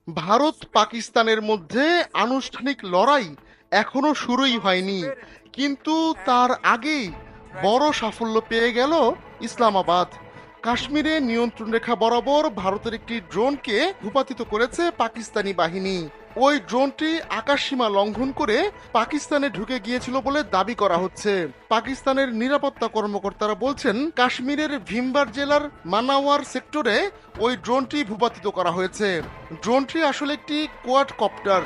ভারত পাকিস্তানের মধ্যে আনুষ্ঠানিক লড়াই এখনো শুরুই হয়নি, কিন্তু তার আগেই বড় সাফল্য পেয়ে গেল ইসলামাবাদ। কাশ্মীরে নিয়ন্ত্রণ রেখা বরাবর ভারতের একটি ড্রোনকে ভূপাতিত করেছে পাকিস্তানি বাহিনী। ওই ড্রোনটি আকাশসীমা লঙ্ঘন করে পাকিস্তানে ঢুকে গিয়েছিল বলে দাবি করা হচ্ছে। পাকিস্তানের নিরাপত্তা কর্মকর্তারা বলছেন, কাশ্মীরের ভিমবার জেলার মানাওয়ার সেক্টরে ওই ড্রোনটি ভূপাতিত করা হয়েছে। ড্রোনটি আসলে একটি কোয়াডকপ্টার।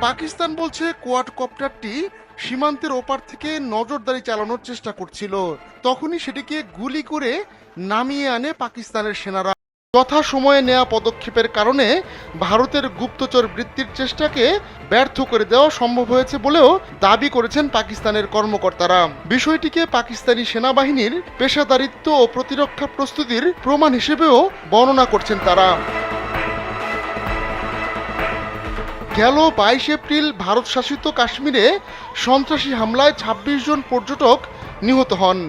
পাকিস্তান বলছে কোয়াডকপ্টারটি সীমান্তের ওপার থেকে নজরদারি চালানোর চেষ্টা করছিল, তখনই সেটিকে গুলি করে নামিয়ে আনে পাকিস্তানের সেনারা। যথাসময়ে নেওয়া পদক্ষেপের কারণে ভারতের গুপ্তচর বৃত্তির চেষ্টাকে ব্যর্থ করে দেওয়া সম্ভব হয়েছে বলেও দাবি করেছেন পাকিস্তানের কর্মকর্তারা। বিষয়টিকে পাকিস্তানি সেনাবাহিনীর পেশাদারিত্ব ও প্রতিরক্ষা প্রস্তুতির প্রমাণ হিসেবেও বর্ণনা করছেন তারা। গেল 22 এপ্রিল ভারত শাসিত কাশ্মীরে সন্ত্রাসী হামলায় 26 জন পর্যটক নিহত হন।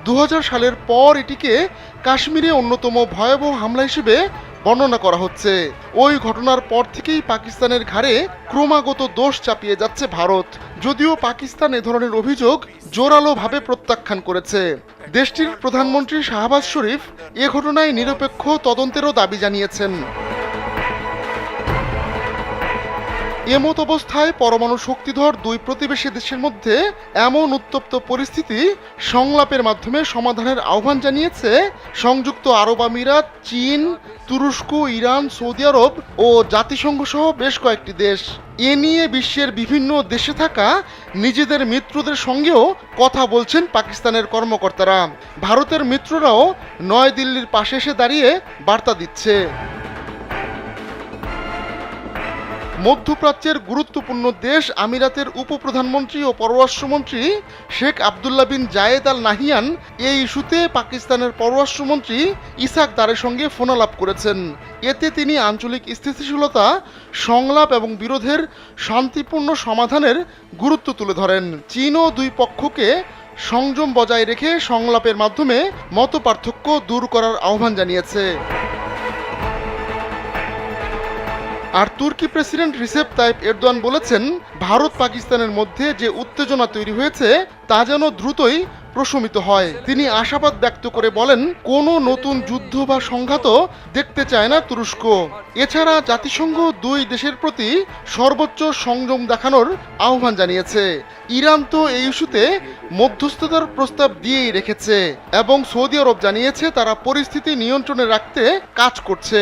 2000 সালের পর এটিকে কাশ্মীরে অন্যতম ভয়াবহ হামলা হিসেবে বর্ণনা করা হচ্ছে। ওই ঘটনার পর থেকেই পাকিস্তানের ঘাড়ে ক্রমাগত দোষ চাপিয়ে যাচ্ছে ভারত, যদিও পাকিস্তান এ ধরনের অভিযোগ জোরালোভাবে প্রত্যাখ্যান করেছে। দেশটির প্রধানমন্ত্রী শাহবাজ শরীফ এ ঘটনায় নিরপেক্ষ তদন্তেরও দাবি জানিয়েছেন। এমত অবস্থায় পরমাণু শক্তিধর দুই প্রতিবেশী দেশের মধ্যে এমন উত্তপ্ত পরিস্থিতি সংলাপের মাধ্যমে সমাধানের আহ্বান জানিয়েছে সংযুক্ত আরব আমিরাত, চীন, তুরস্ক, ইরান, সৌদি আরব ও জাতিসংঘ সহ বেশ কয়েকটি দেশ। এ নিয়ে বিশ্বের বিভিন্ন দেশে থাকা নিজেদের মিত্রদের সঙ্গেও কথা বলছেন পাকিস্তানের কর্মকর্তারা। ভারতের মিত্ররাও নয়াদিল্লির পাশে এসে দাঁড়িয়ে বার্তা দিচ্ছে। মধ্যপ্রাচ্যের গুরুত্বপূর্ণ দেশ আমিরাতের উপপ্রধানমন্ত্রী ও পররাষ্ট্রমন্ত্রী শেখ আবদুল্লাহ বিন জায়েদ আল নাহিয়ান এই ইস্যুতে পাকিস্তানের পররাষ্ট্রমন্ত্রী ইসাক দারের সঙ্গে ফোনালাপ করেছেন। এতে তিনি আঞ্চলিক স্থিতিশীলতা, সংলাপ এবং বিরোধের শান্তিপূর্ণ সমাধানের গুরুত্ব তুলে ধরেন। চীনও দুই পক্ষকে সংযম বজায় রেখে সংলাপের মাধ্যমে মতপার্থক্য দূর করার আহ্বান জানিয়েছে। আর তুর্কি প্রেসিডেন্ট রিসেপ তাইপ এরদোয়ান বলেছেন, ভারত পাকিস্তানের মধ্যে যে উত্তেজনা তৈরি হয়েছে তা যেন দ্রুতই প্রশমিত হয়। তিনি আশাবাদ ব্যক্ত করে বলেন, কোনো নতুন যুদ্ধ বা সংঘাত দেখতে চায় না তুরস্ক। এছাড়া জাতিসংঘ দুই দেশের প্রতি সর্বোচ্চ সংযম দেখানোর আহ্বান জানিয়েছে। ইরান তো এই ইস্যুতে মধ্যস্থতার প্রস্তাব দিয়েই রেখেছে এবং সৌদি আরব জানিয়েছে তারা পরিস্থিতি নিয়ন্ত্রণে রাখতে কাজ করছে।